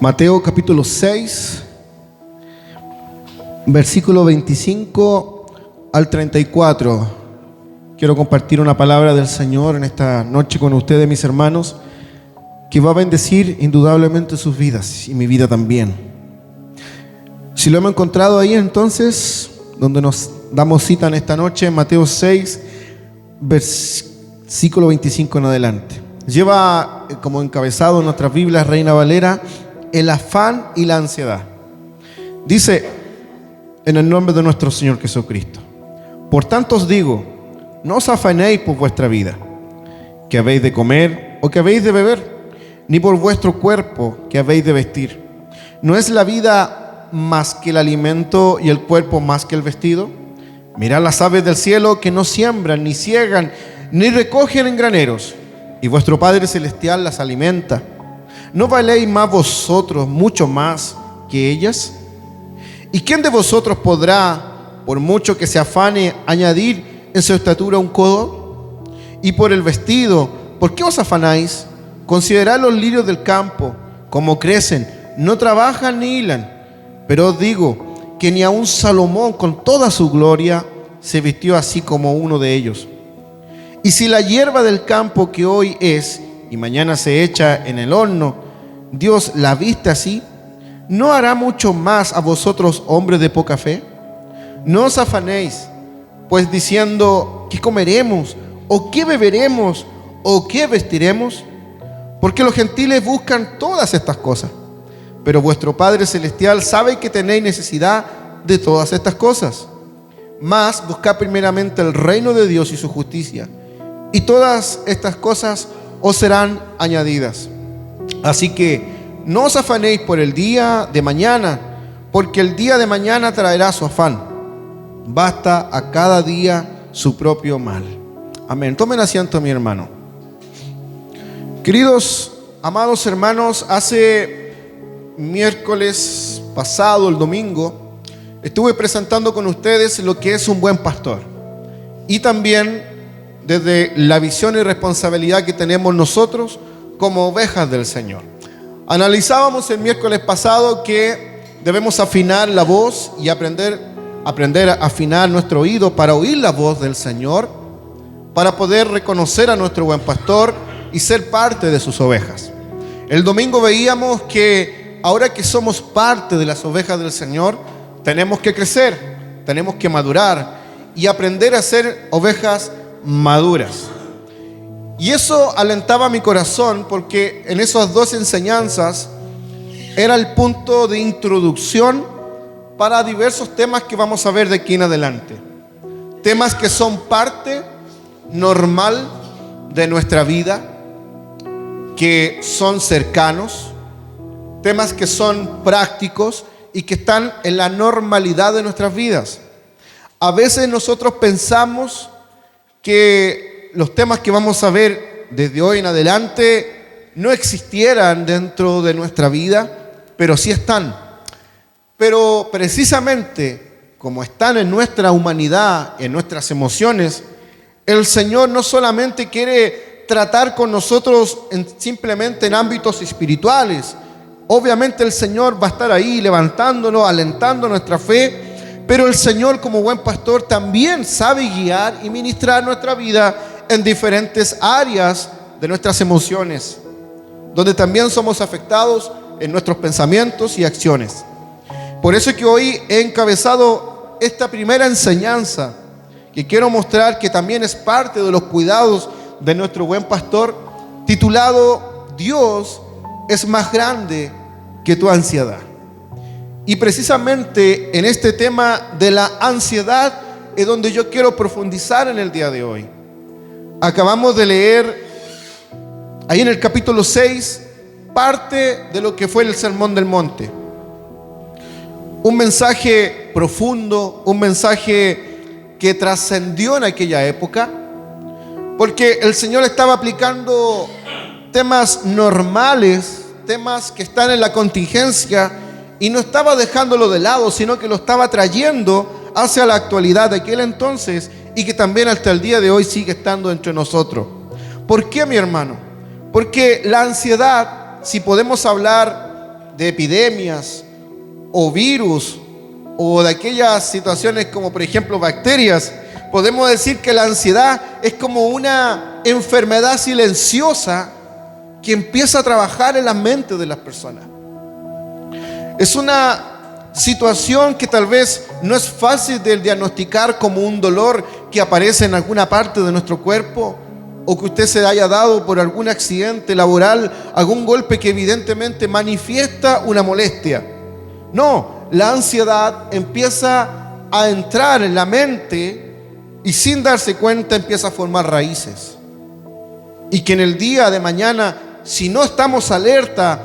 Mateo capítulo 6, versículo 25 al 34. Quiero compartir una palabra del Señor en esta noche con ustedes, mis hermanos, que va a bendecir indudablemente sus vidas y mi vida también. Si lo hemos encontrado ahí, entonces, donde nos damos cita en esta noche, Mateo 6, versículo 25 en adelante. Lleva como encabezado en nuestras Biblias Reina Valera: el afán y la ansiedad. Dice, en el nombre de nuestro Señor Jesucristo: por tanto os digo, no os afanéis por vuestra vida, que habéis de comer o que habéis de beber, ni por vuestro cuerpo, que habéis de vestir. ¿No es la vida más que el alimento y el cuerpo más que el vestido? Mirad las aves del cielo, que no siembran, ni ciegan, ni recogen en graneros, y vuestro Padre Celestial las alimenta. ¿No valéis más vosotros mucho más que ellas? ¿Y quién de vosotros podrá, por mucho que se afane, añadir en su estatura un codo? Y por el vestido, ¿por qué os afanáis? Considerad los lirios del campo, cómo crecen, no trabajan ni hilan. Pero os digo que ni aun Salomón, con toda su gloria, se vistió así como uno de ellos. Y si la hierba del campo, que hoy es y mañana se echa en el horno, Dios la viste así, ¿no hará mucho más a vosotros, hombres de poca fe? No os afanéis, pues diciendo, ¿qué comeremos? ¿O qué beberemos? ¿O qué vestiremos? Porque los gentiles buscan todas estas cosas, pero vuestro Padre Celestial sabe que tenéis necesidad de todas estas cosas. Mas buscad primeramente el reino de Dios y su justicia, y todas estas cosas os serán añadidas. Así que no os afanéis por el día de mañana, porque el día de mañana traerá su afán. Basta a cada día su propio mal. Amén. Tomen asiento, mi hermano. Queridos, amados hermanos, hace miércoles pasado, el domingo, estuve presentando con ustedes lo que es un buen pastor. Y también desde la visión y responsabilidad que tenemos nosotros como ovejas del Señor. Analizábamos el miércoles pasado que debemos afinar la voz y aprender a afinar nuestro oído para oír la voz del Señor, para poder reconocer a nuestro buen pastor y ser parte de sus ovejas. El domingo veíamos que ahora que somos parte de las ovejas del Señor, tenemos que crecer, tenemos que madurar y aprender a ser ovejas maduras. Y eso alentaba mi corazón, porque en esas dos enseñanzas era el punto de introducción para diversos temas que vamos a ver de aquí en adelante. Temas que son parte normal de nuestra vida, que son cercanos, temas que son prácticos y que están en la normalidad de nuestras vidas. A veces nosotros pensamos que los temas que vamos a ver desde hoy en adelante no existieran dentro de nuestra vida, pero sí están. Pero precisamente como están en nuestra humanidad, en nuestras emociones, el Señor no solamente quiere tratar con nosotros simplemente en ámbitos espirituales. Obviamente el Señor va a estar ahí levantándonos, alentando nuestra fe, pero el Señor, como buen pastor, también sabe guiar y ministrar nuestra vida en diferentes áreas de nuestras emociones, donde también somos afectados en nuestros pensamientos y acciones. Por eso es que hoy he encabezado esta primera enseñanza, que quiero mostrar que también es parte de los cuidados de nuestro buen pastor, titulado Dios es más grande que tu ansiedad. Y precisamente en este tema de la ansiedad es donde yo quiero profundizar en el día de hoy. Acabamos de leer ahí en el capítulo 6 parte de lo que fue el Sermón del Monte. Un mensaje profundo, un mensaje que trascendió en aquella época, porque el Señor estaba aplicando temas normales, temas que están en la contingencia, y no estaba dejándolo de lado, sino que lo estaba trayendo hacia la actualidad de aquel entonces y que también hasta el día de hoy sigue estando entre nosotros. ¿Por qué, mi hermano? Porque la ansiedad, si podemos hablar de epidemias o virus o de aquellas situaciones como por ejemplo bacterias, podemos decir que la ansiedad es como una enfermedad silenciosa que empieza a trabajar en la mente de las personas. Es una situación que tal vez no es fácil de diagnosticar como un dolor que aparece en alguna parte de nuestro cuerpo, o que usted se haya dado por algún accidente laboral, algún golpe que evidentemente manifiesta una molestia. No, la ansiedad empieza a entrar en la mente y sin darse cuenta empieza a formar raíces. Y que en el día de mañana, si no estamos alerta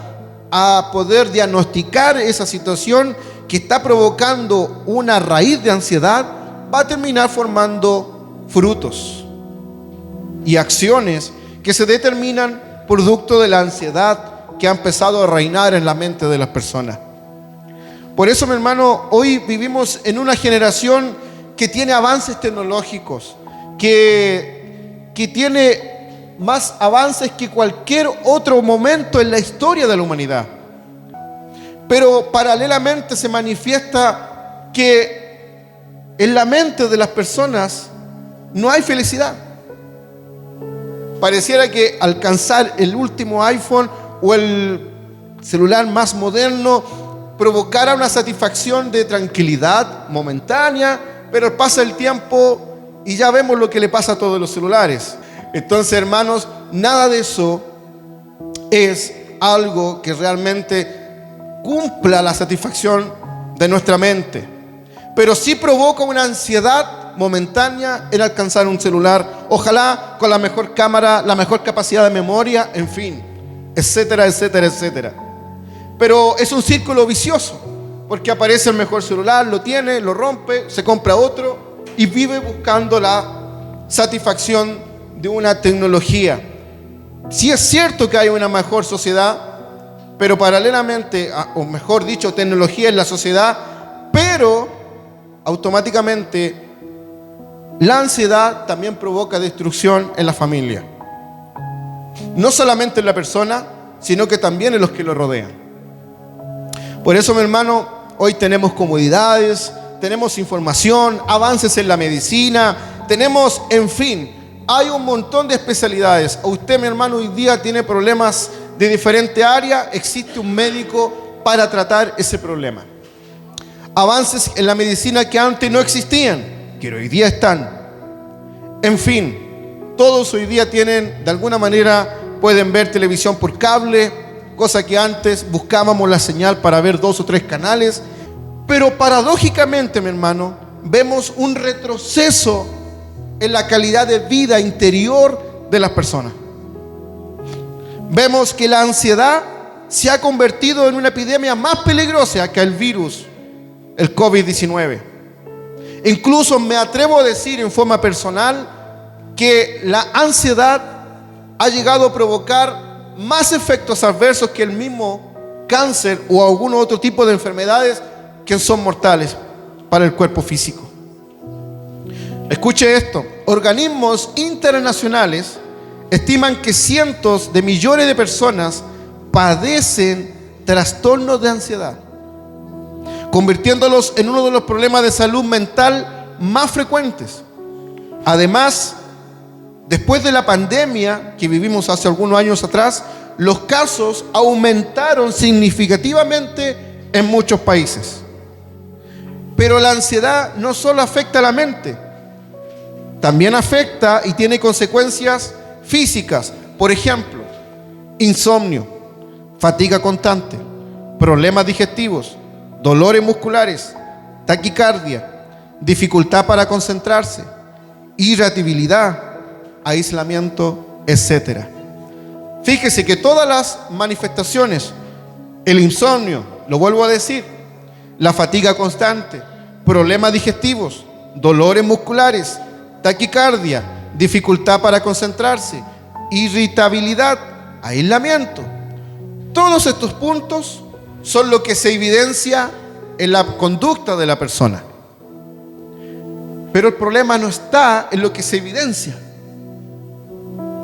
a poder diagnosticar esa situación que está provocando una raíz de ansiedad, va a terminar formando frutos y acciones que se determinan producto de la ansiedad que ha empezado a reinar en la mente de las personas. Por eso, mi hermano, hoy vivimos en una generación que tiene avances tecnológicos, que tiene más avances que cualquier otro momento en la historia de la humanidad. Pero paralelamente se manifiesta que en la mente de las personas no hay felicidad. Pareciera que alcanzar el último iPhone o el celular más moderno provocara una satisfacción de tranquilidad momentánea, pero pasa el tiempo y ya vemos lo que le pasa a todos los celulares. Entonces, hermanos, nada de eso es algo que realmente cumpla la satisfacción de nuestra mente, pero sí provoca una ansiedad momentánea en alcanzar un celular, ojalá con la mejor cámara, la mejor capacidad de memoria, en fin, etcétera, etcétera, etcétera. Pero es un círculo vicioso, porque aparece el mejor celular, lo tiene, lo rompe, se compra otro y vive buscando la satisfacción de una tecnología. Sí es cierto que hay una mejor sociedad, pero paralelamente, o mejor dicho, tecnología en la sociedad, pero automáticamente la ansiedad también provoca destrucción en la familia. No solamente en la persona, sino que también en los que lo rodean. Por eso, mi hermano, hoy tenemos comodidades, tenemos información, avances en la medicina, tenemos, en fin, hay un montón de especialidades. O usted, mi hermano, hoy día tiene problemas de diferente área, existe un médico para tratar ese problema. Avances en la medicina que antes no existían, que hoy día están. En fin, todos hoy día tienen, de alguna manera, pueden ver televisión por cable, cosa que antes buscábamos la señal para ver 2 o 3 canales. Pero paradójicamente, mi hermano, vemos un retroceso en la calidad de vida interior de las personas. Vemos que la ansiedad se ha convertido en una epidemia más peligrosa que el virus, el COVID-19. Incluso me atrevo a decir en forma personal que la ansiedad ha llegado a provocar más efectos adversos que el mismo cáncer o algún otro tipo de enfermedades que son mortales para el cuerpo físico. Escuche esto: organismos internacionales estiman que cientos de millones de personas padecen trastornos de ansiedad, convirtiéndolos en uno de los problemas de salud mental más frecuentes. Además, después de la pandemia que vivimos hace algunos años atrás, los casos aumentaron significativamente en muchos países. Pero la ansiedad no solo afecta a la mente, también afecta y tiene consecuencias físicas. Por ejemplo, insomnio, fatiga constante, problemas digestivos, dolores musculares, taquicardia, dificultad para concentrarse, irritabilidad, aislamiento, etc. Fíjese que todas las manifestaciones, el insomnio, lo vuelvo a decir, la fatiga constante, problemas digestivos, dolores musculares, taquicardia, dificultad para concentrarse, irritabilidad, aislamiento. Todos estos puntos son lo que se evidencia en la conducta de la persona. Pero el problema no está en lo que se evidencia,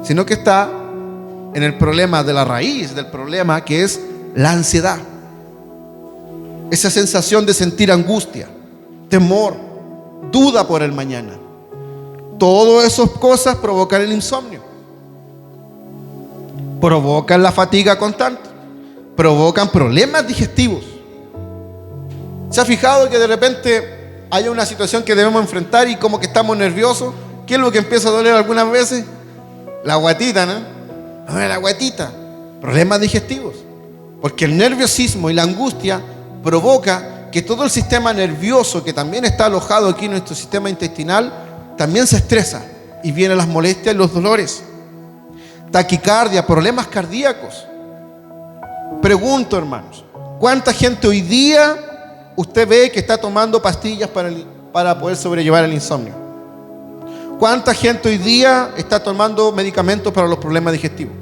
sino que está en el problema de la raíz del problema, que es la ansiedad. esa sensación de sentir angustia, temor, duda por el mañana. Todas esas cosas provocan el insomnio, provocan la fatiga constante, provocan problemas digestivos. ¿Se ha fijado que de repente hay una situación que debemos enfrentar y como que estamos nerviosos? ¿Qué es lo que empieza a doler algunas veces? La guatita, ¿no? La guatita. Problemas digestivos. Porque el nerviosismo y la angustia provoca que todo el sistema nervioso, que también está alojado aquí en nuestro sistema intestinal, también se estresa y vienen las molestias y los dolores. Taquicardia, problemas cardíacos. Pregunto, hermanos, ¿cuánta gente hoy día usted ve que está tomando pastillas para poder sobrellevar el insomnio? ¿Cuánta gente hoy día está tomando medicamentos para los problemas digestivos?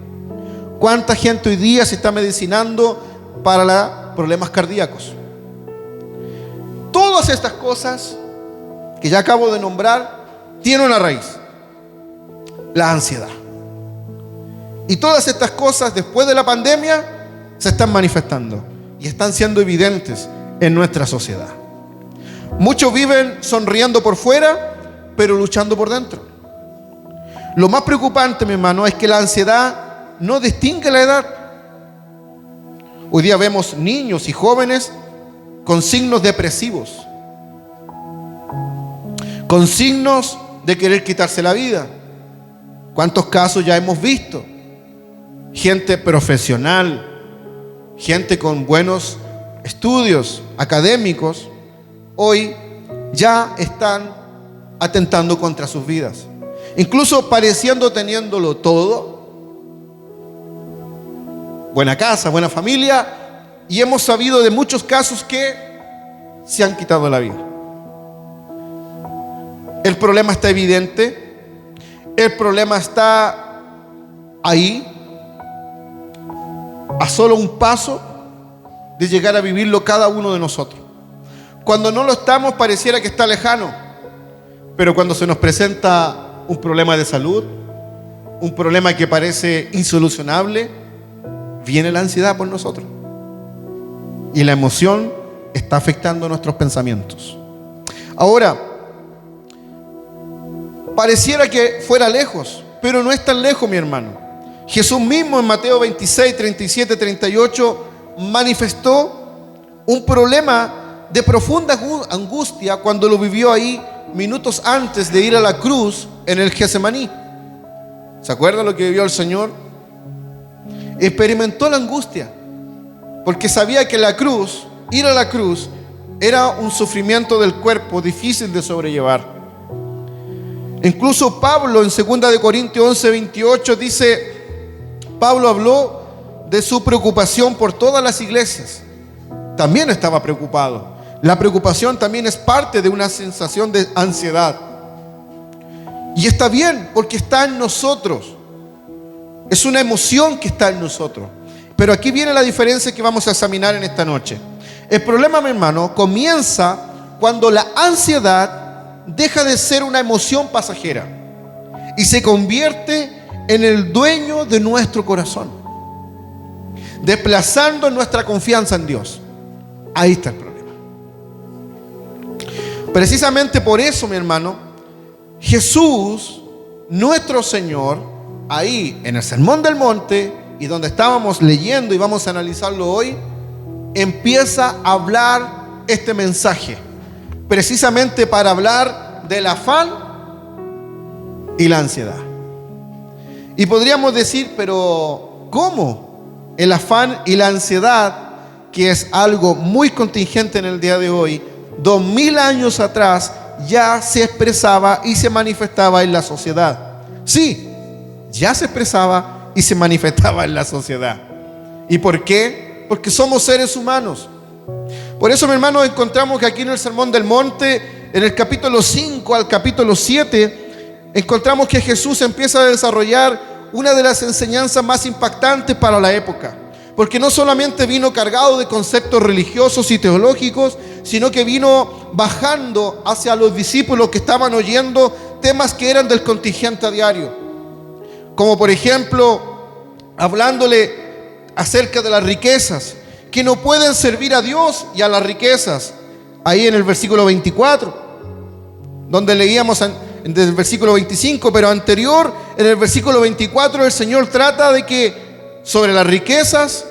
¿Cuánta gente hoy día se está medicinando para los problemas cardíacos? Todas estas cosas que ya acabo de nombrar tienen una raíz: la ansiedad. Y todas estas cosas después de la pandemia se están manifestando y están siendo evidentes en nuestra sociedad. Muchos viven sonriendo por fuera, pero luchando por dentro. Lo más preocupante, mi hermano, es que la ansiedad no distingue la edad. Hoy día vemos niños y jóvenes con signos depresivos, con signos de querer quitarse la vida. ¿Cuántos casos ya hemos visto? Gente profesional, gente con buenos estudios académicos, hoy ya están atentando contra sus vidas. Incluso pareciendo teniéndolo todo, buena casa, buena familia, y hemos sabido de muchos casos que se han quitado la vida. El problema está evidente, el problema está ahí, a solo un paso de llegar a vivirlo cada uno de nosotros. Cuando no lo estamos, pareciera que está lejano, pero cuando se nos presenta un problema de salud, un problema que parece insolucionable, viene la ansiedad por nosotros. Y la emoción está afectando nuestros pensamientos. Ahora, pareciera que fuera lejos, pero no es tan lejos, mi hermano. Jesús mismo en Mateo 26, 37, 38 manifestó un problema de profunda angustia cuando lo vivió ahí minutos antes de ir a la cruz en el Getsemaní. ¿Se acuerdan lo que vivió el Señor? Experimentó la angustia porque sabía que la cruz, ir a la cruz, era un sufrimiento del cuerpo difícil de sobrellevar. Incluso Pablo en 2 Corintios 11, 28 dice: Pablo habló de su preocupación por todas las iglesias. También estaba preocupado. La preocupación también es parte de una sensación de ansiedad. Y está bien, porque está en nosotros. Es una emoción que está en nosotros. Pero aquí viene la diferencia que vamos a examinar en esta noche. El problema, mi hermano, comienza cuando la ansiedad deja de ser una emoción pasajera y se convierte en el dueño de nuestro corazón, desplazando nuestra confianza en Dios. Ahí está el problema. Precisamente por eso, mi hermano, Jesús, nuestro Señor, ahí en el Sermón del Monte, y donde estábamos leyendo y vamos a analizarlo hoy, empieza a hablar este mensaje, precisamente para hablar del afán y la ansiedad. Y podríamos decir, pero ¿cómo? El afán y la ansiedad, que es algo muy contingente en el día de hoy, 2000 años atrás ya se expresaba y se manifestaba en la sociedad. Sí, ya se expresaba y se manifestaba en la sociedad. ¿Y por qué? Porque somos seres humanos. Por eso, mi hermano, encontramos que aquí en el Sermón del Monte, en el capítulo 5 al capítulo 7, encontramos que Jesús empieza a desarrollar una de las enseñanzas más impactantes para la época. Porque no solamente vino cargado de conceptos religiosos y teológicos, sino que vino bajando hacia los discípulos que estaban oyendo temas que eran del contingente a diario. Como por ejemplo, hablándole acerca de las riquezas que no pueden servir a Dios y a las riquezas. Ahí en el versículo 24, donde leíamos desde el versículo 25, pero anterior, en el versículo 24, el Señor trata de que sobre las riquezas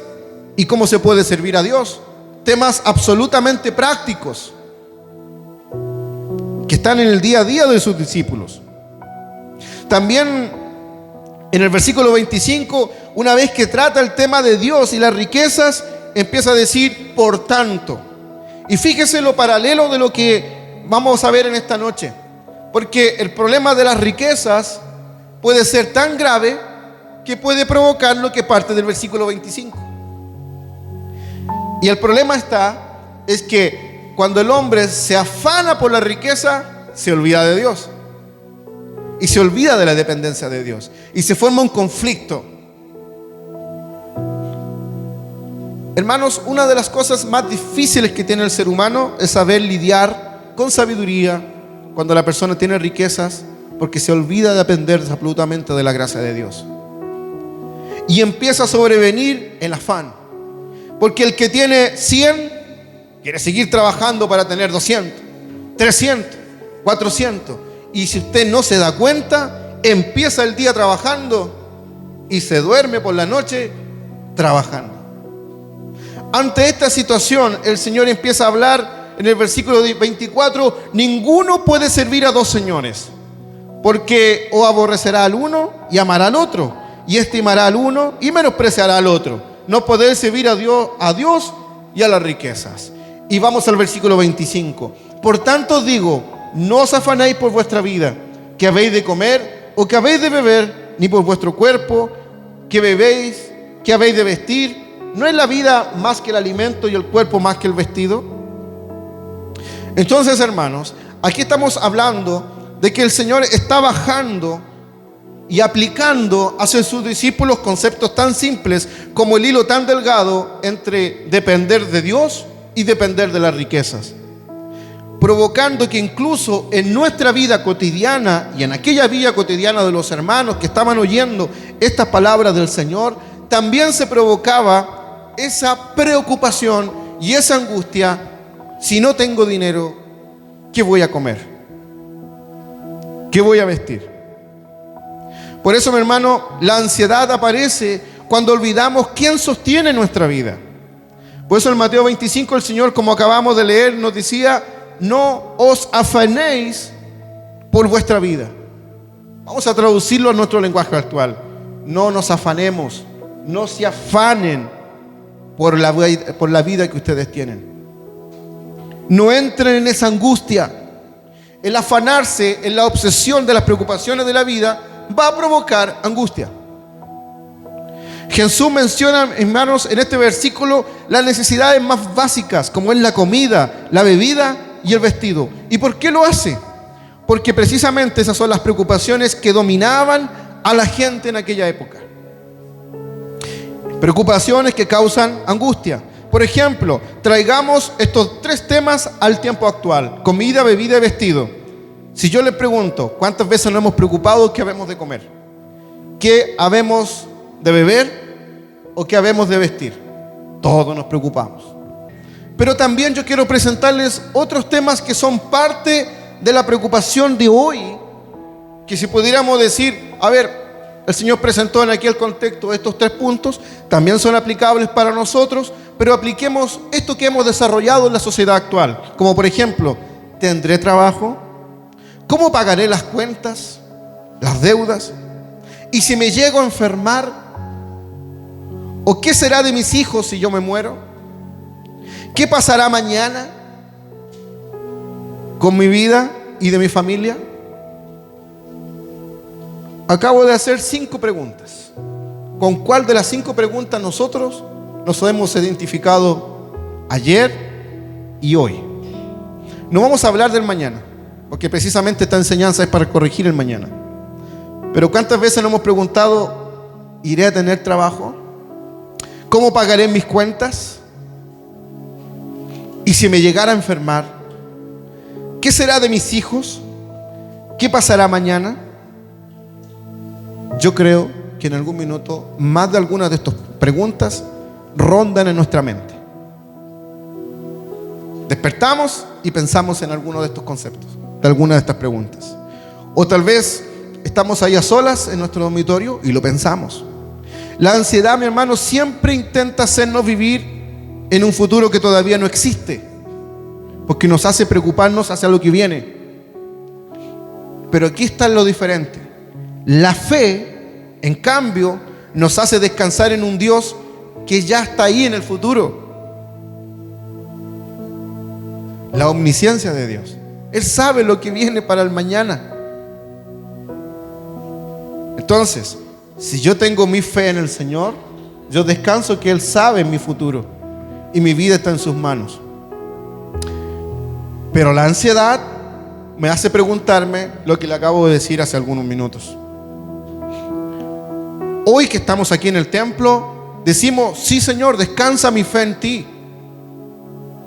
y cómo se puede servir a Dios. Temas absolutamente prácticos que están en el día a día de sus discípulos. También en el versículo 25, una vez que trata el tema de Dios y las riquezas, empieza a decir, por tanto. Y fíjese lo paralelo de lo que vamos a ver en esta noche. Porque el problema de las riquezas puede ser tan grave que puede provocar lo que parte del versículo 25. Y el problema es que cuando el hombre se afana por la riqueza, se olvida de Dios. Y se olvida de la dependencia de Dios. Y se forma un conflicto. Hermanos, una de las cosas más difíciles que tiene el ser humano es saber lidiar con sabiduría cuando la persona tiene riquezas, porque se olvida de depender absolutamente de la gracia de Dios. Y empieza a sobrevenir el afán. Porque el que tiene 100 quiere seguir trabajando para tener 200, 300, 400. Y si usted no se da cuenta, empieza el día trabajando y se duerme por la noche trabajando. Ante esta situación, el Señor empieza a hablar en el versículo 24, ninguno puede servir a dos señores, porque o aborrecerá al uno y amará al otro, y estimará al uno y menospreciará al otro. No poder servir a Dios y a las riquezas. Y vamos al versículo 25. Por tanto digo, no os afanéis por vuestra vida, que habéis de comer o que habéis de beber, ni por vuestro cuerpo, que bebéis, que habéis de vestir. ¿No es la vida más que el alimento y el cuerpo más que el vestido? Entonces, hermanos, aquí estamos hablando de que el Señor está bajando y aplicando hacia sus discípulos conceptos tan simples como el hilo tan delgado entre depender de Dios y depender de las riquezas, provocando que incluso en nuestra vida cotidiana y en aquella vida cotidiana de los hermanos que estaban oyendo estas palabras del Señor, también se provocaba esa preocupación y esa angustia. Si no tengo dinero, ¿qué voy a comer? ¿Qué voy a vestir? Por eso, mi hermano, la ansiedad aparece cuando olvidamos quién sostiene nuestra vida. Por eso en Mateo 25 el Señor, como acabamos de leer, nos decía, no os afanéis por vuestra vida. Vamos a traducirlo a nuestro lenguaje actual. No nos afanemos, no se afanen por la vida que ustedes tienen. No entren en esa angustia. El afanarse en la obsesión de las preocupaciones de la vida va a provocar angustia. Jesús menciona, hermanos, en este versículo las necesidades más básicas, como es la comida, la bebida y el vestido. ¿Y por qué lo hace? Porque precisamente esas son las preocupaciones que dominaban a la gente en aquella época. Preocupaciones que causan angustia. Por ejemplo, traigamos estos tres temas al tiempo actual: comida, bebida y vestido. Si yo les pregunto, ¿cuántas veces nos hemos preocupado qué habemos de comer? ¿Qué habemos de beber? ¿O qué habemos de vestir? Todos nos preocupamos. Pero también yo quiero presentarles otros temas que son parte de la preocupación de hoy, que si pudiéramos decir, a ver, el Señor presentó en aquel contexto estos 3 puntos, también son aplicables para nosotros, pero apliquemos esto que hemos desarrollado en la sociedad actual, como por ejemplo, ¿tendré trabajo? ¿Cómo pagaré las cuentas, las deudas? ¿Y si me llego a enfermar? ¿O qué será de mis hijos si yo me muero? ¿Qué pasará mañana con mi vida y de mi familia? Acabo de hacer 5 preguntas. ¿Con cuál de las 5 preguntas nosotros nos hemos identificado ayer y hoy? No vamos a hablar del mañana, porque precisamente esta enseñanza es para corregir el mañana. Pero ¿cuántas veces nos hemos preguntado, ¿iré a tener trabajo? ¿Cómo pagaré mis cuentas? ¿Y si me llegara a enfermar? ¿Qué será de mis hijos? ¿Qué pasará mañana? Yo creo que en algún minuto más de algunas de estas preguntas rondan en nuestra mente. despertamos y pensamos en alguno de estos conceptos, de alguna de estas preguntas. O tal vez estamos ahí a solas en nuestro dormitorio y lo pensamos. La ansiedad, mi hermano, siempre intenta hacernos vivir en un futuro que todavía no existe, porque nos hace preocuparnos hacia lo que viene. Pero aquí está lo diferente. La fe, en cambio, nos hace descansar en un Dios que ya está ahí en el futuro. La omnisciencia de Dios. Él sabe lo que viene para el mañana. Entonces, si yo tengo mi fe en el Señor, yo descanso que Él sabe mi futuro y mi vida está en sus manos. Pero la ansiedad me hace preguntarme lo que le acabo de decir hace algunos minutos. Hoy que estamos aquí en el templo, decimos, sí Señor, descansa mi fe en ti.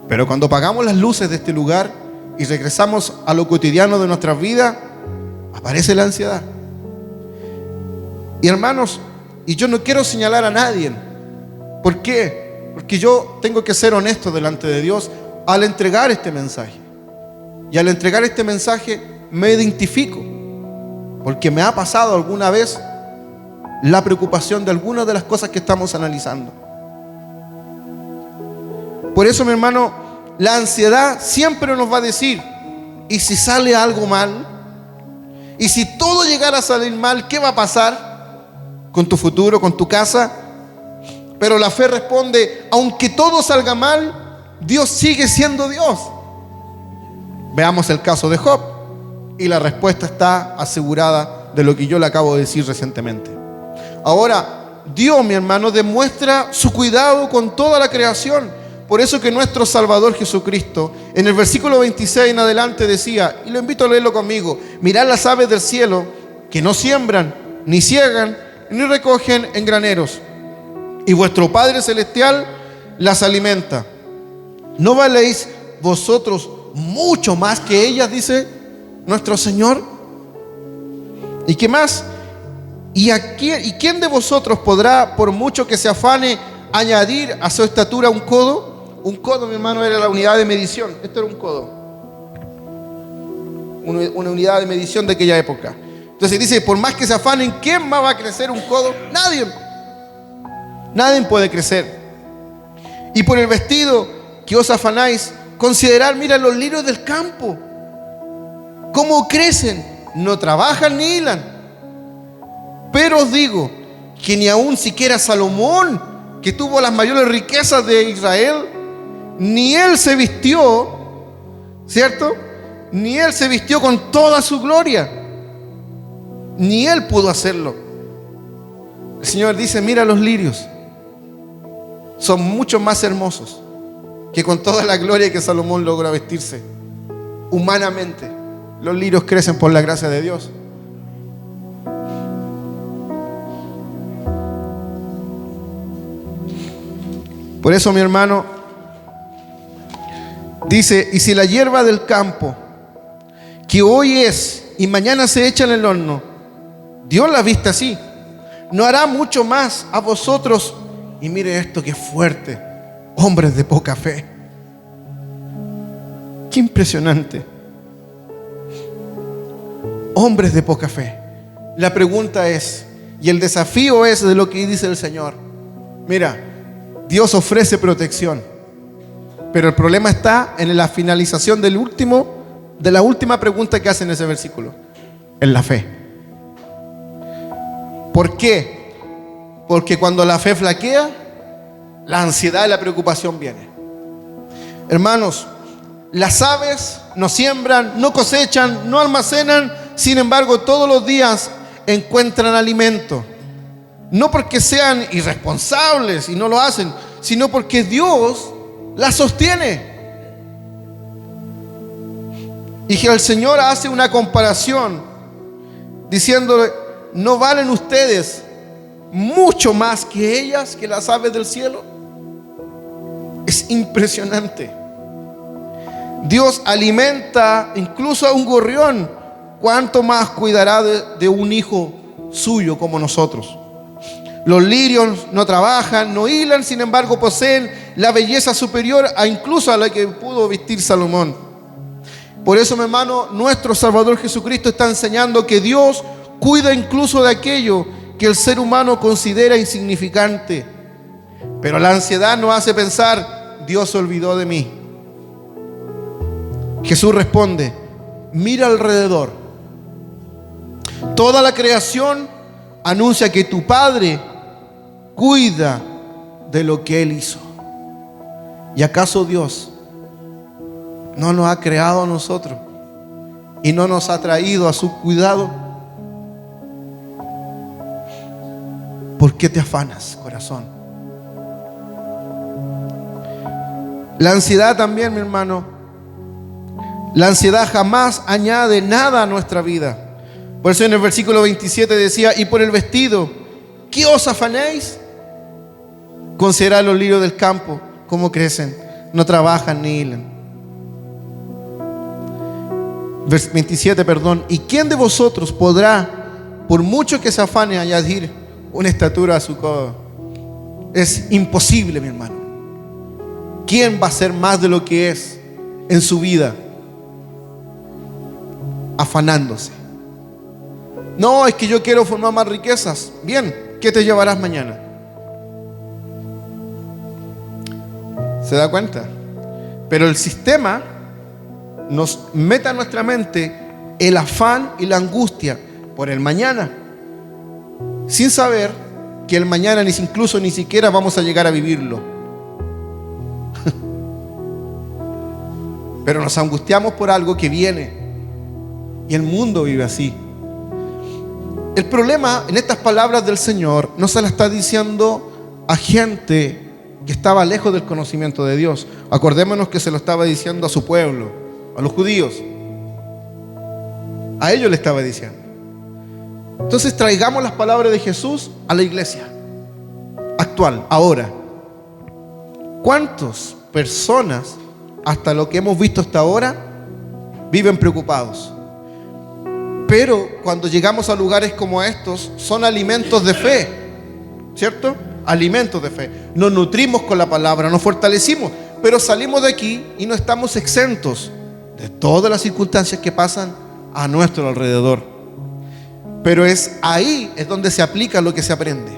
Pero cuando apagamos las luces de este lugar y regresamos a lo cotidiano de nuestras vidas, aparece la ansiedad. Y hermanos, y yo no quiero señalar a nadie. ¿Por qué? Porque yo tengo que ser honesto delante de Dios al entregar este mensaje. Y al entregar este mensaje me identifico, porque me ha pasado alguna vez la preocupación de algunas de las cosas que estamos analizando. Por eso, mi hermano, la ansiedad siempre nos va a decir, ¿y si sale algo mal? ¿Y si todo llegara a salir mal, qué va a pasar con tu futuro, con tu casa? Pero la fe responde, aunque todo salga mal, Dios sigue siendo Dios. Veamos el caso de Job, y la respuesta está asegurada de lo que yo le acabo de decir recientemente. Ahora, Dios, mi hermano, demuestra su cuidado con toda la creación. Por eso que nuestro Salvador Jesucristo, en el versículo 26 en adelante decía, y lo invito a leerlo conmigo, mirad las aves del cielo, que no siembran, ni ciegan, ni recogen en graneros, y vuestro Padre Celestial las alimenta. ¿No valéis vosotros mucho más que ellas? Dice nuestro Señor. ¿Y qué más? ¿Y quién de vosotros podrá, por mucho que se afane, añadir a su estatura un codo? Un codo, mi hermano, era la unidad de medición. Esto era un codo, una unidad de medición de aquella época. Entonces dice, por más que se afanen, ¿quién más va a crecer un codo? Nadie. Nadie puede crecer. Y por el vestido que os afanáis, considerad, mira los lirios del campo, cómo crecen, no trabajan ni hilan. Pero os digo que ni aun siquiera Salomón, que tuvo las mayores riquezas de Israel, ni él se vistió, ¿cierto? Ni él se vistió con toda su gloria. Ni él pudo hacerlo. El Señor dice, mira los lirios, son mucho más hermosos que con toda la gloria que Salomón logra vestirse. Humanamente, los lirios crecen por la gracia de Dios. Por eso, mi hermano, dice, y si la hierba del campo, que hoy es y mañana se echa en el horno, Dios la viste así, ¿no hará mucho más a vosotros? Y mire esto que fuerte, hombres de poca fe. Qué impresionante. Hombres de poca fe. La pregunta es, y el desafío es de lo que dice el Señor. Mira, Dios ofrece protección, pero el problema está en la finalización de la última pregunta que hace en ese versículo, en la fe. ¿Por qué? Porque cuando la fe flaquea, la ansiedad y la preocupación vienen. Hermanos, las aves no siembran, no cosechan, no almacenan, sin embargo todos los días encuentran alimento. No porque sean irresponsables y no lo hacen, sino porque Dios las sostiene. Y que el Señor hace una comparación diciéndole, ¿no valen ustedes mucho más que ellas, que las aves del cielo? Es impresionante. Dios alimenta incluso a un gorrión. ¿Cuánto más cuidará de un hijo suyo como nosotros? Los lirios no trabajan, no hilan, sin embargo poseen la belleza superior a incluso a la que pudo vestir Salomón. Por eso, mi hermano, nuestro Salvador Jesucristo está enseñando que Dios cuida incluso de aquello que el ser humano considera insignificante. Pero la ansiedad nos hace pensar: Dios se olvidó de mí. Jesús responde: mira alrededor. Toda la creación anuncia que tu Padre cuida de lo que Él hizo. ¿Y acaso Dios no nos ha creado a nosotros y no nos ha traído a su cuidado? ¿Por qué te afanas, corazón? La ansiedad también, mi hermano, la ansiedad jamás añade nada a nuestra vida. Por eso en el versículo 27 decía: y por el vestido, ¿qué os afanéis? Considerad los lirios del campo, cómo crecen, no trabajan ni hilan. Vers 27, perdón. ¿Y quién de vosotros podrá, por mucho que se afane, añadir una estatura a su codo? Es imposible, mi hermano. ¿Quién va a ser más de lo que es en su vida afanándose? No, es que yo quiero formar más riquezas. Bien, ¿qué te llevarás mañana? ¿Se da cuenta? Pero el sistema nos mete a nuestra mente el afán y la angustia por el mañana, sin saber que el mañana ni siquiera vamos a llegar a vivirlo. Pero nos angustiamos por algo que viene, y el mundo vive así. El problema en estas palabras del Señor no se las está diciendo a gente que estaba lejos del conocimiento de Dios. Acordémonos que se lo estaba diciendo a su pueblo, a los judíos. A ellos le estaba diciendo. Entonces traigamos las palabras de Jesús a la iglesia actual, ahora. ¿Cuántas personas, hasta lo que hemos visto hasta ahora, viven preocupados? Pero cuando llegamos a lugares como estos, son alimentos de fe, ¿cierto? Alimentos de fe. Nos nutrimos con la palabra, nos fortalecimos, pero salimos de aquí y no estamos exentos de todas las circunstancias que pasan a nuestro alrededor. Pero ahí es donde se aplica lo que se aprende.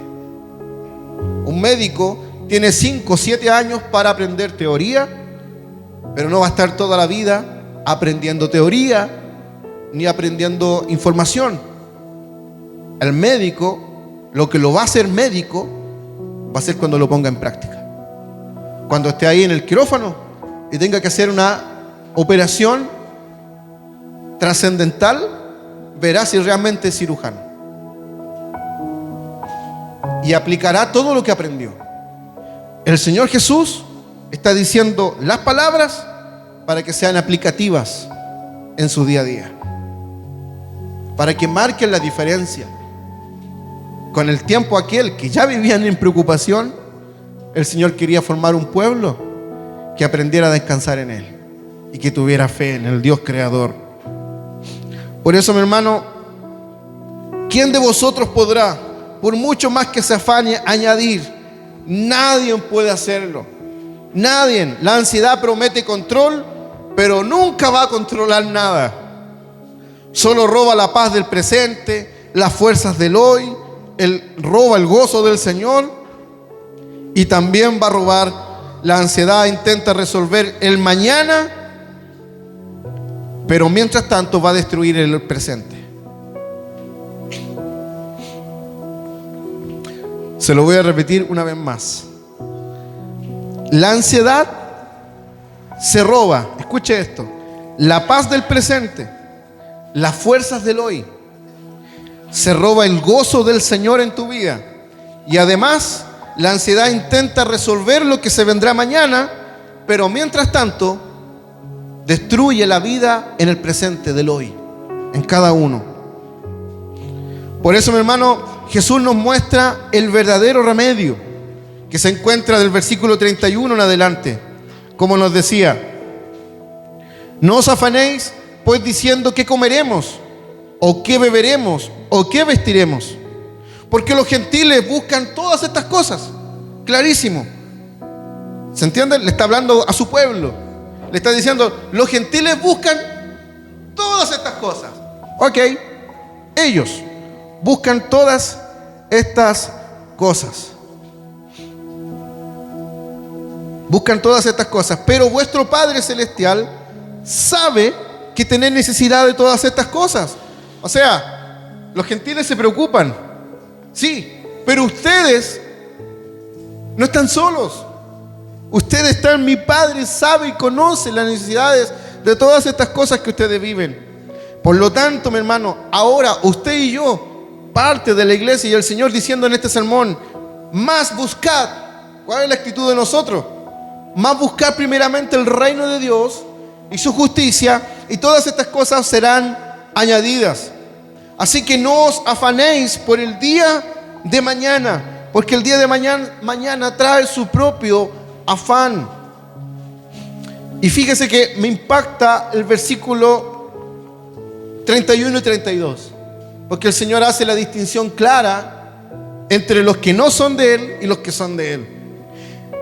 Un médico tiene 5 o 7 años para aprender teoría, pero no va a estar toda la vida aprendiendo teoría ni aprendiendo información. El médico, lo que lo va a hacer médico, va a ser cuando lo ponga en práctica. Cuando esté ahí en el quirófano y tenga que hacer una operación trascendental, verá si realmente es cirujano. Y aplicará todo lo que aprendió. El Señor Jesús está diciendo las palabras para que sean aplicativas en su día a día, para que marquen la diferencia. Con el tiempo aquel que ya vivían en preocupación, el Señor quería formar un pueblo que aprendiera a descansar en Él y que tuviera fe en el Dios creador. Por eso, mi hermano, ¿quién de vosotros podrá, por mucho más que se afane, añadir? Nadie puede hacerlo. Nadie. La ansiedad promete control, pero nunca va a controlar nada. Solo roba la paz del presente, las fuerzas del hoy, roba el gozo del Señor, y también va a robar. La ansiedad intenta resolver el mañana, pero mientras tanto va a destruir el presente. Se lo voy a repetir una vez más. La ansiedad se roba, escuche esto, la paz del presente, las fuerzas del hoy. Se roba el gozo del Señor en tu vida. Y además, la ansiedad intenta resolver lo que se vendrá mañana, pero mientras tanto, destruye la vida en el presente del hoy, en cada uno. Por eso, mi hermano, Jesús nos muestra el verdadero remedio, que se encuentra del versículo 31 en adelante. Como nos decía: no os afanéis pues diciendo qué comeremos, o qué beberemos, o qué vestiremos, porque los gentiles buscan todas estas cosas. Clarísimo. ¿Se entiende? Le está hablando a su pueblo. Le está diciendo, los gentiles buscan todas estas cosas. Ok, ellos buscan todas estas cosas. Buscan todas estas cosas, pero vuestro Padre Celestial sabe que tenéis necesidad de todas estas cosas. O sea, los gentiles se preocupan, sí, pero ustedes no están solos. Ustedes están, mi Padre sabe y conoce las necesidades de todas estas cosas que ustedes viven. Por lo tanto, mi hermano, ahora usted y yo, parte de la iglesia, y el Señor diciendo en este sermón, más buscad. ¿Cuál es la actitud de nosotros? Más buscar primeramente el reino de Dios y su justicia, y todas estas cosas serán añadidas. Así que no os afanéis por el día de mañana, porque el día de mañana trae su propio afán. Y fíjese que me impacta el versículo 31 y 32, porque el Señor hace la distinción clara entre los que no son de Él y los que son de Él.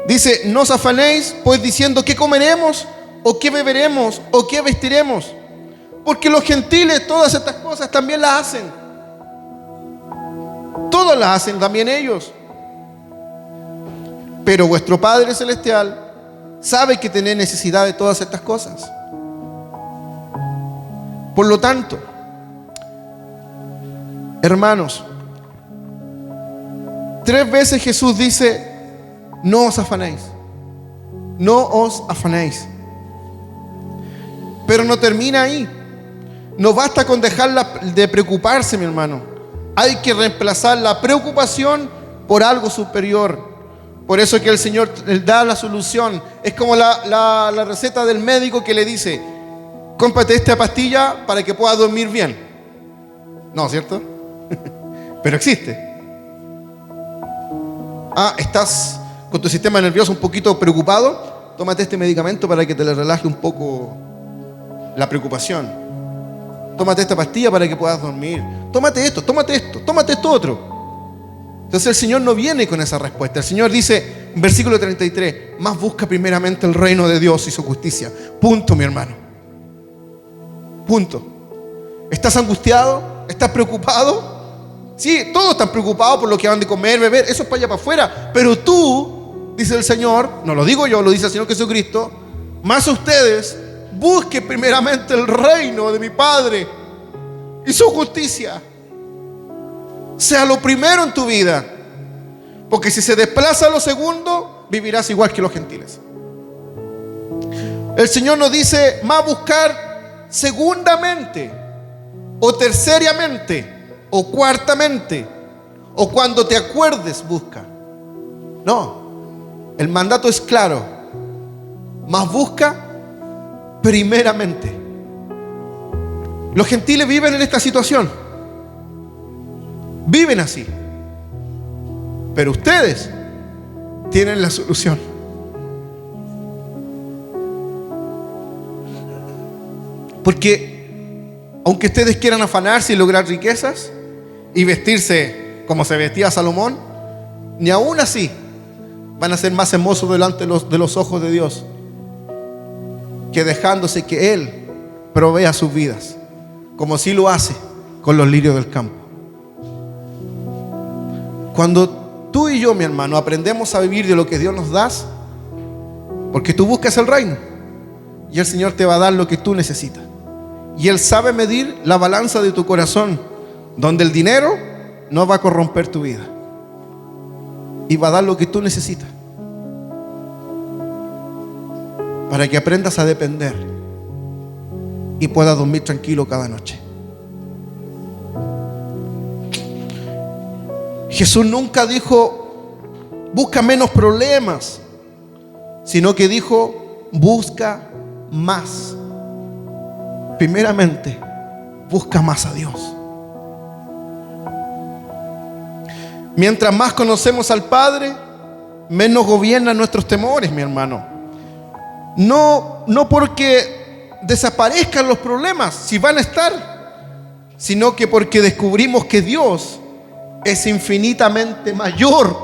Dice, no os afanéis pues diciendo qué comeremos, o qué beberemos, o qué vestiremos, porque los gentiles todas estas cosas también las hacen. Todos las hacen también ellos. Pero vuestro Padre Celestial sabe que tenéis necesidad de todas estas cosas. Por lo tanto, hermanos, 3 veces Jesús dice, no os afanéis. No os afanéis. Pero no termina ahí. No basta con dejar de preocuparse, mi hermano. Hay que reemplazar la preocupación por algo superior. Por eso es que el Señor da la solución. Es como la receta del médico que le dice, cómprate esta pastilla para que puedas dormir bien. No, ¿cierto? Pero existe. Estás con tu sistema nervioso un poquito preocupado, tómate este medicamento para que te le relaje un poco la preocupación. Tómate esta pastilla para que puedas dormir. Tómate esto, tómate esto otro. Entonces el Señor no viene con esa respuesta. El Señor dice, en versículo 33, más busca primeramente el reino de Dios y su justicia. Punto, mi hermano. Punto. ¿Estás angustiado? ¿Estás preocupado? Sí, todos están preocupados por lo que van de comer, beber. Eso es para allá para afuera. Pero tú, dice el Señor, no lo digo yo, lo dice el Señor Jesucristo, más ustedes busquen primeramente el reino de mi Padre y su justicia. Sea lo primero en tu vida. Porque si se desplaza a lo segundo, vivirás igual que los gentiles. El Señor nos dice, más buscar segundamente, o terciariamente, o cuartamente, o cuando te acuerdes, busca. No, el mandato es claro. Más busca primeramente. Los gentiles viven en esta situación. Viven así. Pero ustedes tienen la solución. Porque aunque ustedes quieran afanarse y lograr riquezas y vestirse como se vestía Salomón, ni aún así van a ser más hermosos delante de los ojos de Dios que dejándose que Él provea sus vidas, como sí lo hace con los lirios del campo. Cuando tú y yo, mi hermano, aprendemos a vivir de lo que Dios nos da, porque tú buscas el reino y el Señor te va a dar lo que tú necesitas. Y Él sabe medir la balanza de tu corazón, donde el dinero no va a corromper tu vida y va a dar lo que tú necesitas, para que aprendas a depender y puedas dormir tranquilo cada noche. Jesús nunca dijo, busca menos problemas, sino que dijo, busca más. Primeramente, busca más a Dios. Mientras más conocemos al Padre, menos gobiernan nuestros temores, mi hermano. No porque desaparezcan los problemas, si van a estar, sino que porque descubrimos que Dios es infinitamente mayor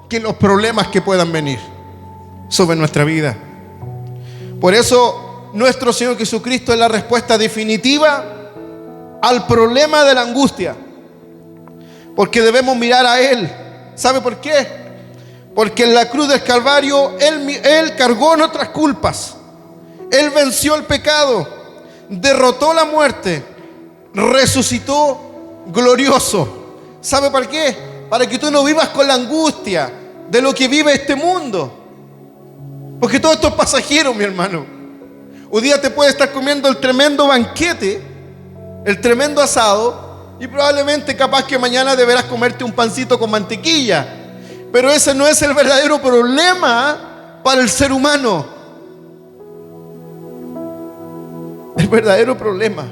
que los problemas que puedan venir. sobre nuestra vida. Por eso nuestro Señor Jesucristo es la respuesta definitiva al problema de la angustia. Porque debemos mirar a Él. ¿Sabe por qué? Porque en la cruz del Calvario Él cargó nuestras culpas. Él venció el pecado, derrotó la muerte, resucitó glorioso. ¿Sabe para qué? Para que tú no vivas con la angustia de lo que vive este mundo. Porque todo esto es pasajero, mi hermano. Un día te puedes estar comiendo el tremendo banquete, el tremendo asado, y probablemente capaz que mañana deberás comerte un pancito con mantequilla. Pero ese no es el verdadero problema para el ser humano. El verdadero problema,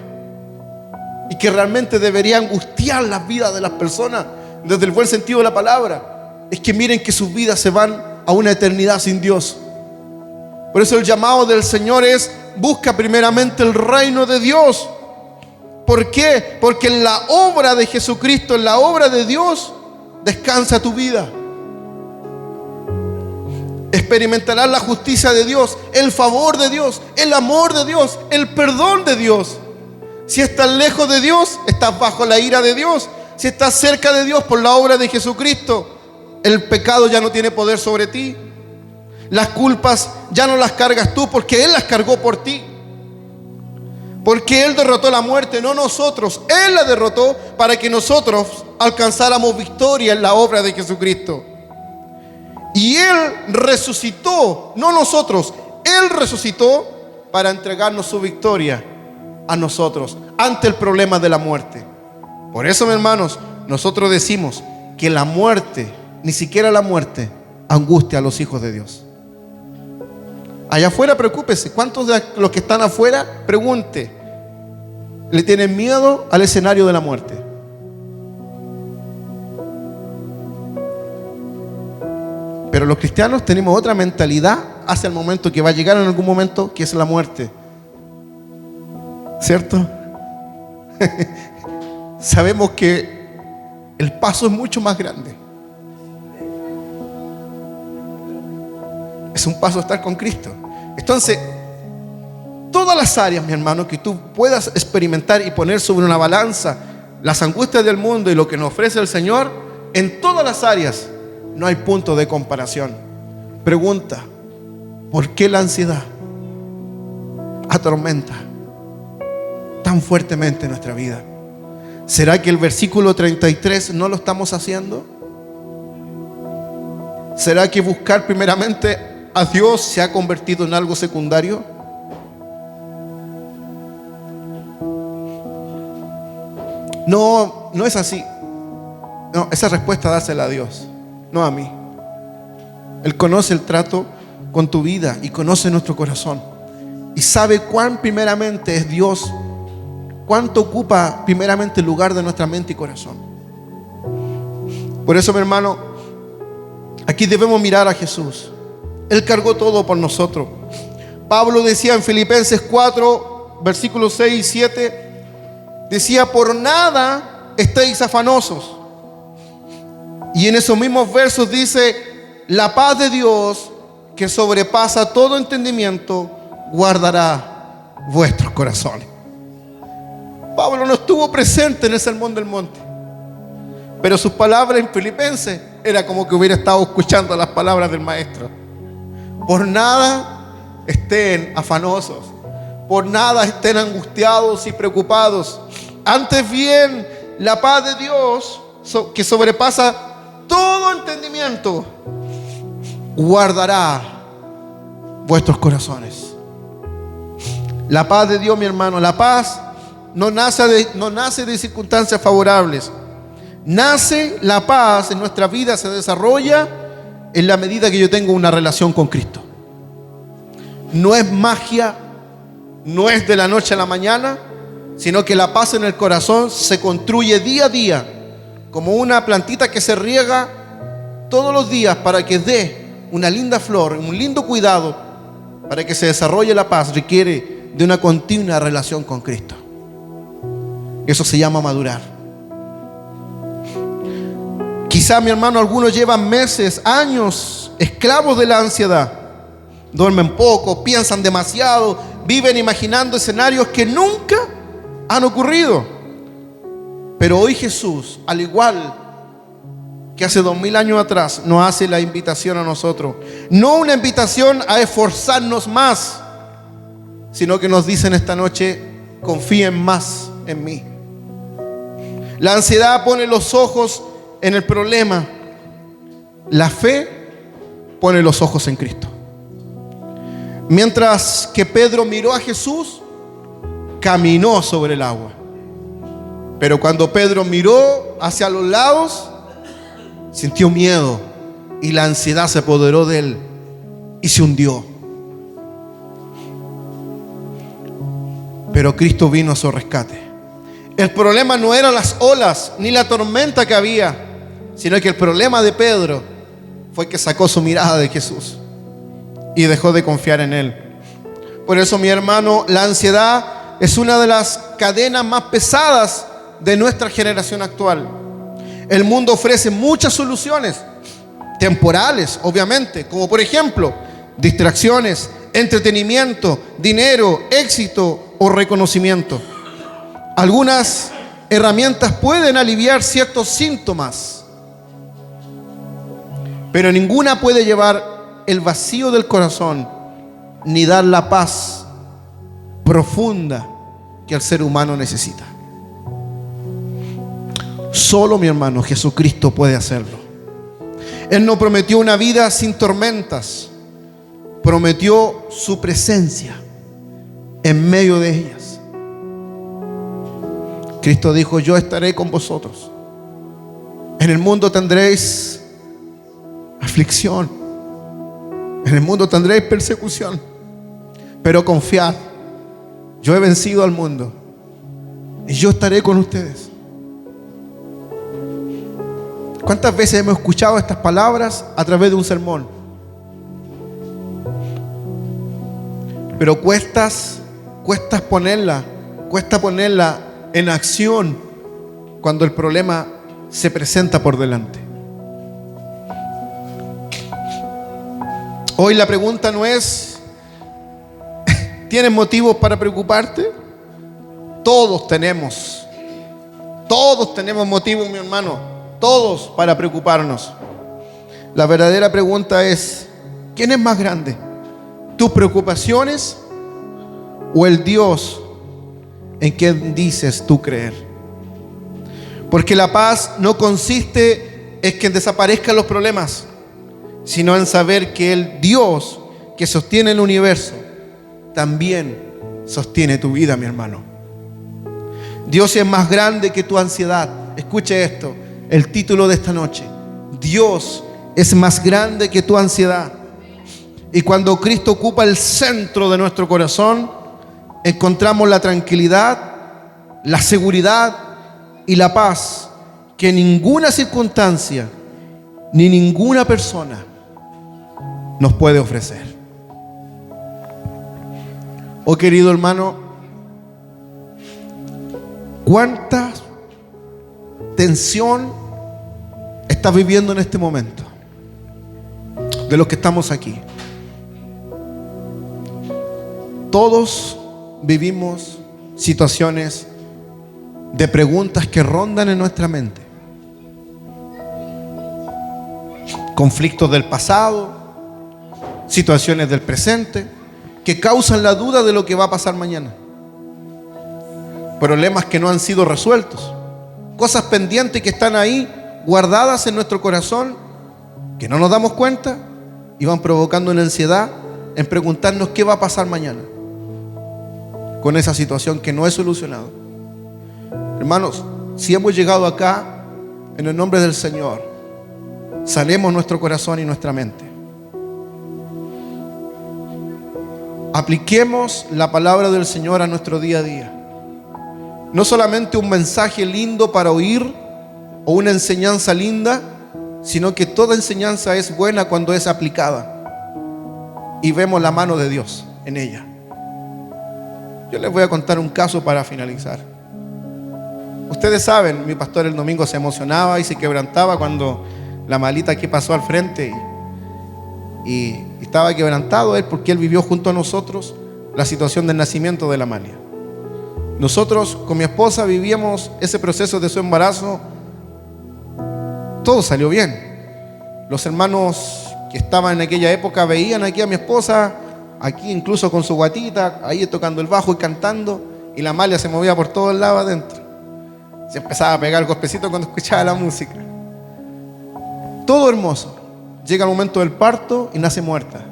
y que realmente debería angustiar las vidas de las personas desde el buen sentido de la palabra, es que miren que sus vidas se van a una eternidad sin Dios. Por eso el llamado del Señor es: busca primeramente el reino de Dios. ¿Por qué? Porque en la obra de Jesucristo, en la obra de Dios, descansa tu vida. Experimentarás la justicia de Dios, el favor de Dios, el amor de Dios, el perdón de Dios. Si estás lejos de Dios, estás bajo la ira de Dios. Si estás cerca de Dios por la obra de Jesucristo, el pecado ya no tiene poder sobre ti. Las culpas ya no las cargas tú, porque Él las cargó por ti. Porque Él derrotó la muerte, no nosotros. Él la derrotó para que nosotros alcanzáramos victoria en la obra de Jesucristo. Y Él resucitó, no nosotros. Él resucitó para entregarnos su victoria a nosotros ante el problema de la muerte. Por eso, mis hermanos, nosotros decimos que la muerte, ni siquiera la muerte, angustia a los hijos de Dios. Allá afuera, preocúpese. ¿Cuántos de los que están afuera, pregunte, le tienen miedo al escenario de la muerte? Pero los cristianos tenemos otra mentalidad hacia el momento que va a llegar en algún momento, que es la muerte. ¿Cierto? Sabemos que el paso es mucho más grande. Es un paso a estar con Cristo. Entonces, todas las áreas, mi hermano, que tú puedas experimentar y poner sobre una balanza las angustias del mundo y lo que nos ofrece el Señor, en todas las áreas no hay punto de comparación. Pregunta: ¿por qué la ansiedad atormenta tan fuertemente nuestra vida? ¿Será que el versículo 33 no lo estamos haciendo? ¿Será que buscar primeramente a Dios se ha convertido en algo secundario? No, no es así. No, esa respuesta dásela a Dios, no a mí. Él conoce el trato con tu vida y conoce nuestro corazón. Y sabe cuán primeramente es Dios, cuánto ocupa primeramente el lugar de nuestra mente y corazón. Por eso, mi hermano, aquí debemos mirar a Jesús. Él cargó todo por nosotros. Pablo decía en Filipenses 4, versículos 6 y 7, decía: por nada estéis afanosos. Y en esos mismos versos dice: la paz de Dios, que sobrepasa todo entendimiento, guardará vuestros corazones. Pablo no estuvo presente en el Sermón del Monte, pero sus palabras en Filipenses era como que hubiera estado escuchando las palabras del maestro. Por nada estén afanosos, por nada estén angustiados y preocupados. Antes bien, la paz de Dios, que sobrepasa todo entendimiento, guardará vuestros corazones. La paz de Dios, mi hermano, la paz no nace de circunstancias favorables. Nace la paz en nuestra vida, se desarrolla en la medida que yo tengo una relación con Cristo. No es magia, no es de la noche a la mañana, sino que la paz en el corazón se construye día a día, como una plantita que se riega todos los días para que dé una linda flor, un lindo cuidado. Para que se desarrolle la paz requiere de una continua relación con Cristo. Eso se llama madurar. Quizá, mi hermano, algunos llevan meses, años esclavos de la ansiedad, duermen poco, piensan demasiado, viven imaginando escenarios que nunca han ocurrido. Pero hoy Jesús, al igual que hace 2000 años atrás, nos hace la invitación a nosotros. No una invitación a esforzarnos más, sino que nos dice en esta noche: confíen más en mí. La ansiedad pone los ojos en el problema. La fe pone los ojos en Cristo. Mientras que Pedro miró a Jesús, caminó sobre el agua. Pero cuando Pedro miró hacia los lados, sintió miedo y la ansiedad se apoderó de él y se hundió. Pero Cristo vino a su rescate. El problema no eran las olas ni la tormenta que había, sino que el problema de Pedro fue que sacó su mirada de Jesús y dejó de confiar en Él. Por eso, mi hermano, la ansiedad es una de las cadenas más pesadas de nuestra generación actual. El mundo ofrece muchas soluciones temporales, obviamente, como por ejemplo distracciones, entretenimiento, dinero, éxito o reconocimiento. Algunas herramientas pueden aliviar ciertos síntomas, pero ninguna puede llevar el vacío del corazón ni dar la paz profunda que el ser humano necesita. Solo, mi hermano, Jesucristo puede hacerlo. Él no prometió una vida sin tormentas, prometió su presencia en medio de ellas. Cristo dijo: yo estaré con vosotros. En el mundo tendréis aflicción, en el mundo tendréis persecución, pero confiad, yo he vencido al mundo y yo estaré con ustedes. ¿Cuántas veces hemos escuchado estas palabras a través de un sermón? Pero cuesta ponerla en acción cuando el problema se presenta por delante. Hoy la pregunta no es: ¿tienes motivos para preocuparte? Todos tenemos motivos, mi hermano. Todos para preocuparnos. La verdadera pregunta es: ¿quién es más grande? ¿Tus preocupaciones o el Dios en quien dices tú creer? Porque la paz no consiste en que desaparezcan los problemas, sino en saber que el Dios que sostiene el universo también sostiene tu vida, mi hermano. Dios es más grande que tu ansiedad. Escuche esto. El título de esta noche: Dios es más grande que tu ansiedad. Y cuando Cristo ocupa el centro de nuestro corazón, encontramos la tranquilidad, la seguridad y la paz que ninguna circunstancia ni ninguna persona nos puede ofrecer. Oh querido hermano, ¿cuánta tensión estás viviendo en este momento de los que estamos aquí? Todos vivimos situaciones de preguntas que rondan en nuestra mente. Conflictos del pasado, situaciones del presente que causan la duda de lo que va a pasar mañana. Problemas que no han sido resueltos. Cosas pendientes que están ahí guardadas en nuestro corazón, que no nos damos cuenta y van provocando una ansiedad en preguntarnos qué va a pasar mañana con esa situación que no es solucionada. Hermanos, si hemos llegado acá en el nombre del Señor, sanemos nuestro corazón y nuestra mente. Apliquemos la palabra del Señor a nuestro día a día. No solamente un mensaje lindo para oír o una enseñanza linda, sino que toda enseñanza es buena cuando es aplicada y vemos la mano de Dios en ella. Yo les voy a contar un caso para finalizar. Ustedes saben, mi pastor el domingo se emocionaba y se quebrantaba cuando la malita aquí pasó al frente y estaba quebrantado él porque él vivió junto a nosotros la situación del nacimiento de la Amalia. Nosotros con mi esposa vivíamos ese proceso de su embarazo. Todo salió bien. Los hermanos que estaban en aquella época veían aquí a mi esposa, aquí incluso con su guatita, ahí tocando el bajo y cantando, y la Amalia se movía por todos lados adentro. Se empezaba a pegar el golpecito cuando escuchaba la música. Todo hermoso. Llega el momento del parto y nace muerta.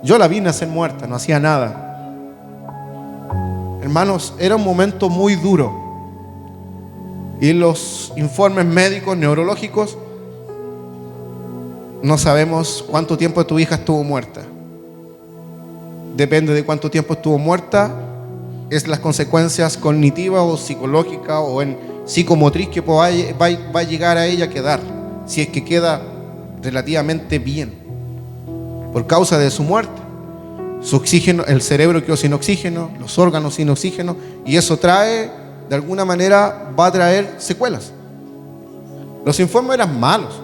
Yo la vi nacer muerta, no hacía nada. Hermanos, era un momento muy duro. Y los informes médicos, neurológicos, no sabemos cuánto tiempo tu hija estuvo muerta. Depende de cuánto tiempo estuvo muerta, es las consecuencias cognitivas o psicológicas o en psicomotriz que va a llegar a ella a quedar, si es que queda relativamente bien, por causa de su muerte. Su oxígeno, el cerebro quedó sin oxígeno, los órganos sin oxígeno, y eso trae, de alguna manera, va a traer secuelas. Los informes eran malos.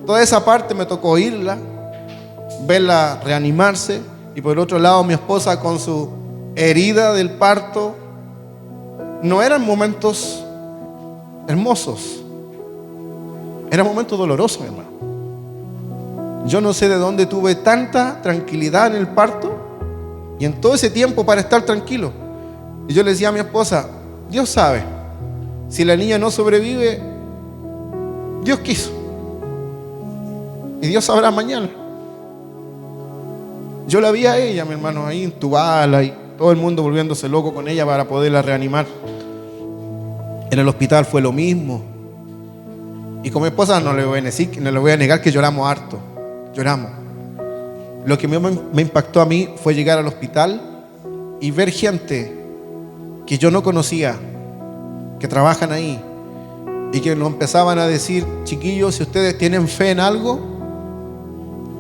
Toda esa parte me tocó oírla, verla reanimarse, y por el otro lado mi esposa con su herida del parto. No eran momentos hermosos, eran momentos dolorosos, hermano. Yo no sé de dónde tuve tanta tranquilidad en el parto y en todo ese tiempo para estar tranquilo. Y yo le decía a mi esposa, Dios sabe, si la niña no sobrevive, Dios quiso. Y Dios sabrá mañana. Yo la vi a ella, mi hermano, ahí intubada y todo el mundo volviéndose loco con ella para poderla reanimar. En el hospital fue lo mismo. Y con mi esposa no le voy a negar que lloramos harto. Lloramos. Lo que me impactó a mí fue llegar al hospital y ver gente que yo no conocía, que trabajan ahí, y que nos empezaban a decir, chiquillos, si ustedes tienen fe en algo,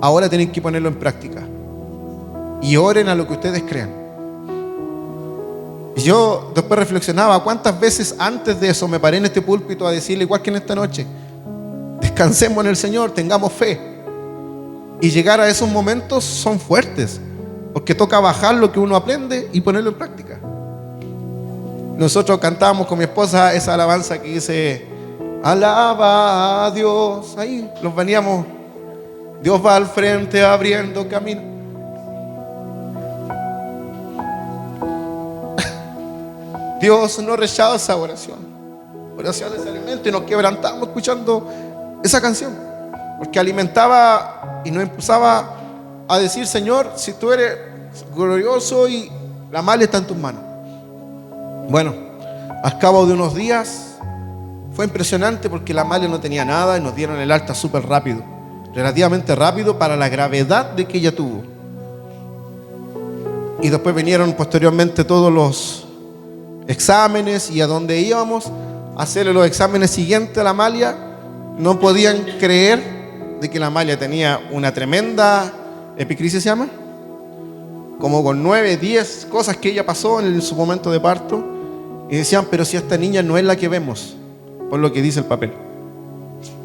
ahora tienen que ponerlo en práctica. Y oren a lo que ustedes crean. Y yo después reflexionaba, ¿cuántas veces antes de eso me paré en este púlpito a decirle, igual que en esta noche, descansemos en el Señor, tengamos fe? Y llegar a esos momentos son fuertes, porque toca bajar lo que uno aprende y ponerlo en práctica. Nosotros cantábamos con mi esposa esa alabanza que dice, alaba a Dios. Ahí los veníamos, Dios va al frente abriendo camino. Dios no rechaza oración. Oración es alimento, y nos quebrantamos escuchando esa canción, porque alimentaba y nos impulsaba a decir, Señor, si tú eres glorioso y la Amalia está en tus manos. Bueno, al cabo de unos días fue impresionante porque la Amalia no tenía nada y nos dieron el alta súper rápido, relativamente rápido para la gravedad de que ella tuvo. Y después vinieron posteriormente todos los exámenes, y a donde íbamos a hacerle los exámenes siguientes a la Amalia, no podían creer de que la Amalia tenía una tremenda epicrisis, se llama, como con 9, 10 cosas que ella pasó en su momento de parto, y decían, pero si esta niña no es la que vemos, por lo que dice el papel,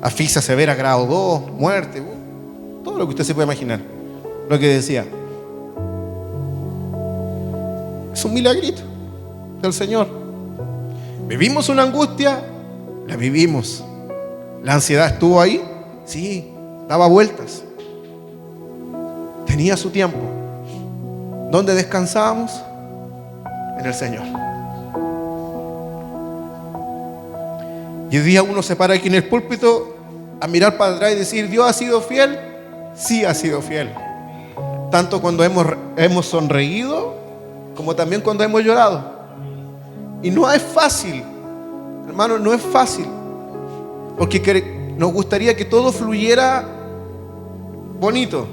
asfixia severa grado 2, muerte, todo lo que usted se puede imaginar, lo que decía. Es un milagrito del Señor. Vivimos una angustia, la vivimos. La ansiedad estuvo ahí, sí, daba vueltas, tenía su tiempo. ¿Dónde descansábamos? En el Señor. Y hoy día uno se para aquí en el púlpito a mirar para atrás y decir, ¿Dios ha sido fiel? Sí, ha sido fiel. Tanto cuando hemos sonreído como también cuando hemos llorado. Y no es fácil, hermano, no es fácil, porque nos gustaría que todo fluyera bonito,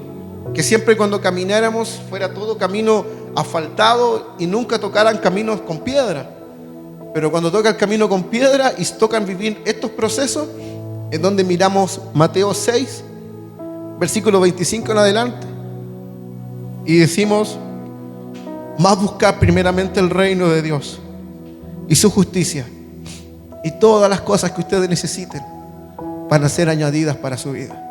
que siempre cuando camináramos fuera todo camino asfaltado y nunca tocaran caminos con piedra. Pero cuando toca el camino con piedra y tocan vivir estos procesos, es donde miramos Mateo 6, versículo 25 en adelante, y decimos, más buscar primeramente el reino de Dios y su justicia, y todas las cosas que ustedes necesiten van a ser añadidas para su vida.